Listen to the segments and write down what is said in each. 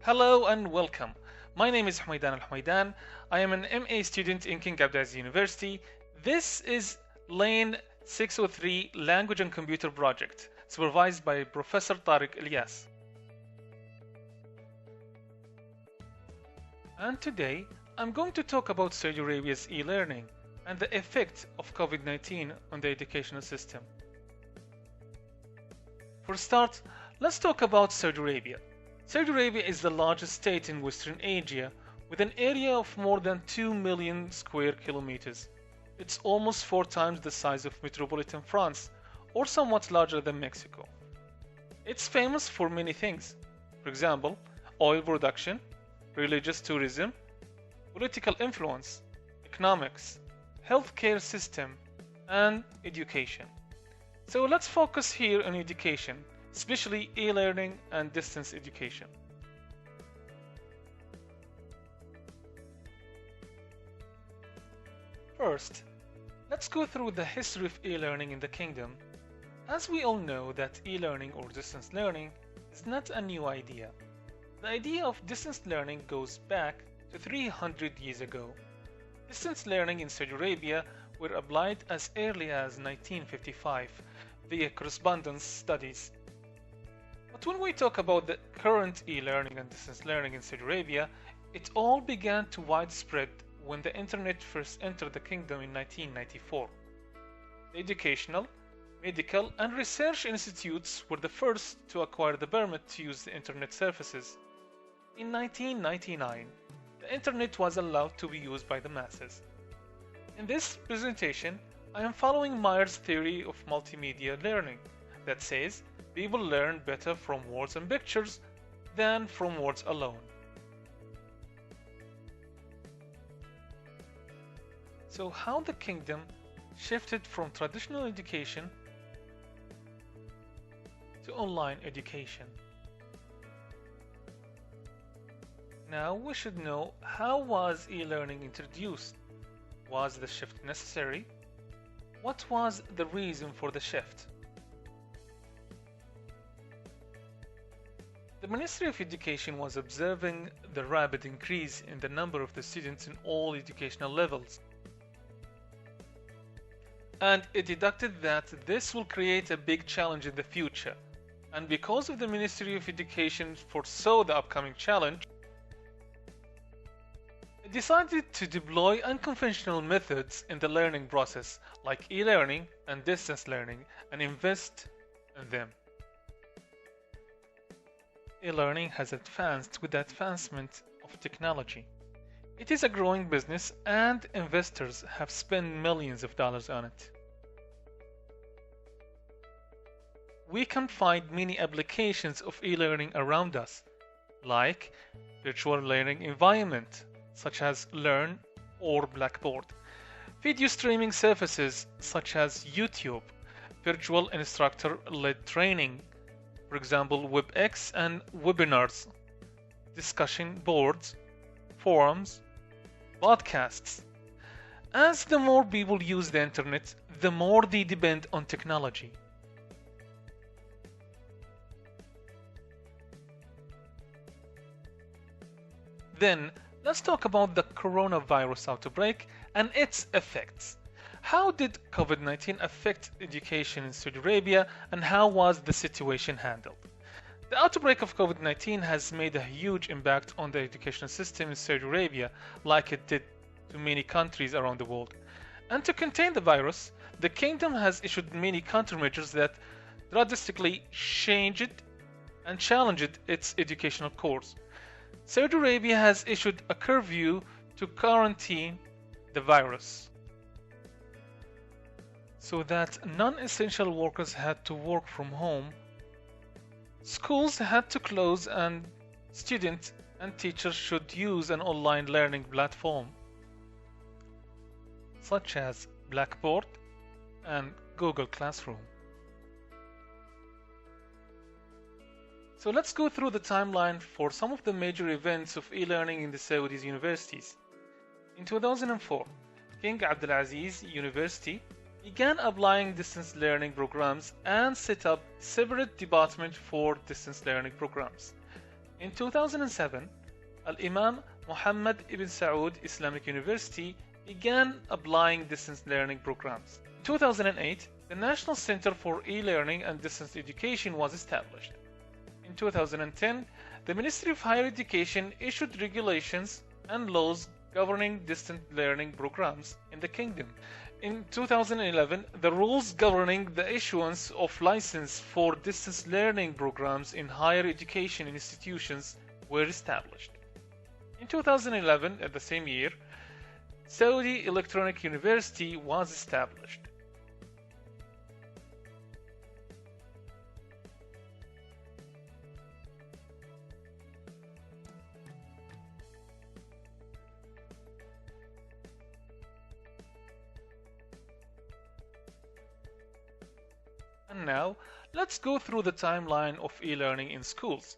Hello and welcome. My name is Humaydan Al-Humaydan. I am an MA student in King Abdulaziz University. This is Lane 603 Language and Computer Project, supervised by Professor Tariq Ilyas. And today, I'm going to talk about Saudi Arabia's e-learning and the effect of COVID-19 on the educational system. For a start, let's talk about Saudi Arabia. Saudi Arabia is the largest state in Western Asia with an area of more than 2 million square kilometers. It's almost 4 times the size of metropolitan France, or somewhat larger than Mexico. It's famous for many things. For example, oil production, religious tourism, political influence, economics, healthcare system, and education. So let's focus here on education, especially e-learning and distance education. First, let's go through the history of e-learning in the kingdom. As we all know that e-learning or distance learning is not a new idea. The idea of distance learning goes back to 300 years ago. Distance learning in Saudi Arabia were applied as early as 1955 via correspondence studies. But when we talk about the current e-learning and distance learning in Saudi Arabia, it all began to widespread when the internet first entered the kingdom in 1994. The educational, medical, and research institutes were the first to acquire the permit to use the internet services. In 1999, the internet was allowed to be used by the masses. In this presentation, I am following Meyer's theory of multimedia learning that says people learn better from words and pictures than from words alone. So how the kingdom shifted from traditional education to online education. Now we should know, how was e-learning introduced? Was the shift necessary? What was the reason for the shift? The Ministry of Education was observing the rapid increase in the number of the students in all educational levels. And it deducted that this will create a big challenge in the future. And because of the Ministry of Education foresaw the upcoming challenge, it decided to deploy unconventional methods in the learning process, like e-learning and distance learning, and invest in them. E-learning has advanced with the advancement of technology. It is a growing business and investors have spent millions of dollars on it. We can find many applications of e-learning around us, like virtual learning environment, such as Learn or Blackboard, video streaming services such as YouTube, virtual instructor-led training, for example WebEx and webinars, discussion boards, forums, podcasts. As the more people use the internet, the more they depend on technology. Then, let's talk about the coronavirus outbreak and its effects. How did COVID-19 affect education in Saudi Arabia, and how was the situation handled? The outbreak of COVID-19 has made a huge impact on the educational system in Saudi Arabia, like it did to many countries around the world. And to contain the virus, the kingdom has issued many countermeasures that drastically changed and challenged its educational course. Saudi Arabia has issued a curfew to quarantine the virus, so that non-essential workers had to work from home. Schools had to close and students and teachers should use an online learning platform such as Blackboard and Google Classroom. So let's go through the timeline for some of the major events of e-learning in the Saudi's universities. In 2004, King Abdulaziz University began applying distance learning programs and set up separate departments for distance learning programs. In 2007, Al-Imam Muhammad ibn Saud Islamic University began applying distance learning programs. In 2008, the National Center for E-Learning and Distance Education was established. In 2010, the Ministry of Higher Education issued regulations and laws governing distance learning programs in the kingdom. In 2011, the rules governing the issuance of license for distance learning programs in higher education institutions were established. In 2011, at the same year, Saudi Electronic University was established. And now, let's go through the timeline of e-learning in schools.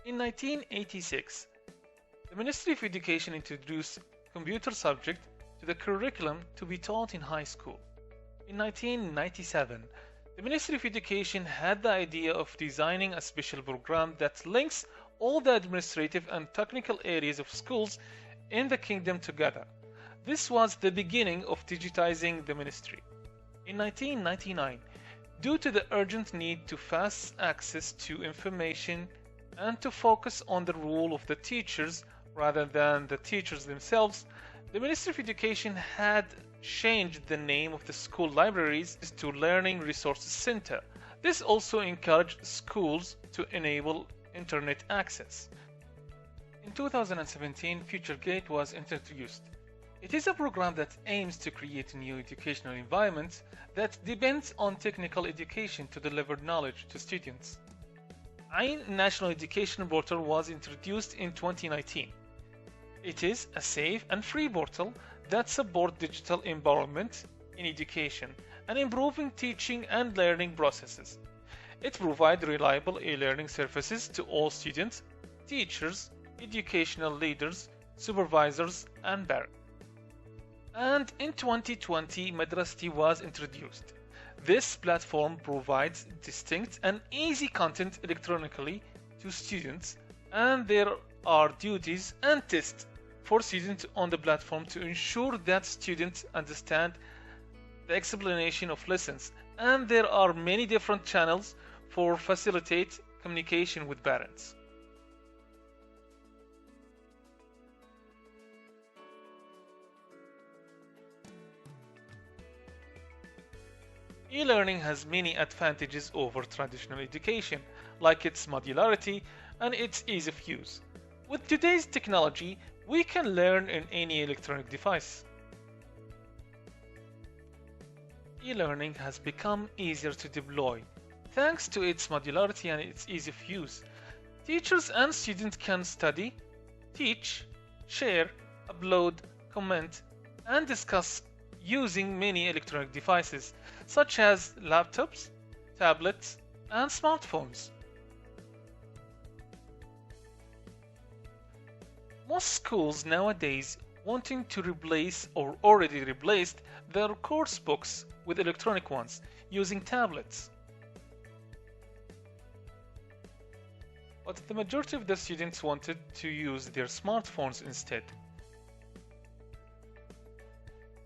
In 1986, the Ministry of Education introduced computer subject to the curriculum to be taught in high school. In 1997, the Ministry of Education had the idea of designing a special program that links all the administrative and technical areas of schools in the kingdom together. This was the beginning of digitizing the ministry. In 1999, due to the urgent need to fast access to information and to focus on the role of the teachers rather than the teachers themselves, the Ministry of Education had changed the name of the school libraries to Learning Resources Center. This also encouraged schools to enable internet access. In 2017, FutureGate was introduced. It is a program that aims to create a new educational environment that depends on technical education to deliver knowledge to students. Ain National Education Portal was introduced in 2019. It is a safe and free portal that supports digital empowerment in education and improving teaching and learning processes. It provides reliable e-learning services to all students, teachers, educational leaders, supervisors, and parents. And in 2020, Madrasati was introduced. This platform provides distinct and easy content electronically to students, and there are duties and tests for students on the platform to ensure that students understand the explanation of lessons, and there are many different channels for facilitate communication with parents. E-learning has many advantages over traditional education, like its modularity and its ease of use. With today's technology, we can learn in any electronic device. E-learning has become easier to deploy, thanks to its modularity and its ease of use. Teachers and students can study, teach, share, upload, comment, and discuss using many electronic devices such as laptops, tablets, and smartphones. Most schools nowadays wanting to replace or already replaced their course books with electronic ones using tablets. But the majority of the students wanted to use their smartphones instead.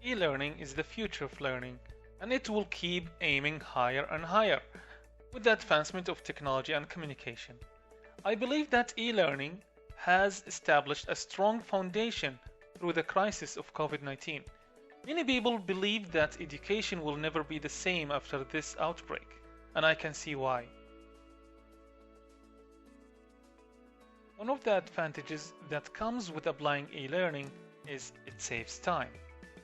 E-learning is the future of learning, and it will keep aiming higher and higher with the advancement of technology and communication. I believe that e-learning has established a strong foundation through the crisis of COVID-19. Many people believe that education will never be the same after this outbreak, and I can see why. One of the advantages that comes with applying e-learning is it saves time.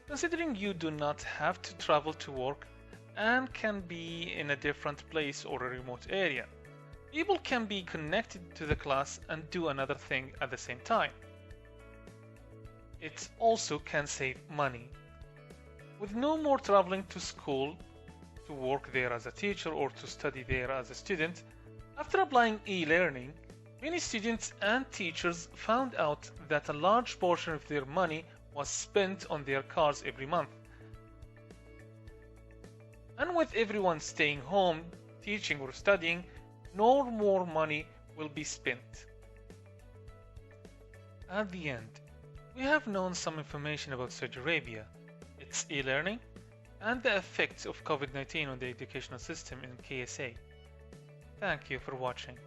Considering you do not have to travel to work and can be in a different place or a remote area, people can be connected to the class and do another thing at the same time. It also can save money. With no more traveling to school to work there as a teacher or to study there as a student, after applying e-learning, many students and teachers found out that a large portion of their money was spent on their cars every month. And with everyone staying home, teaching or studying, no more money will be spent. At the end, we have known some information about Saudi Arabia, its e-learning, and the effects of COVID-19 on the educational system in KSA. Thank you for watching.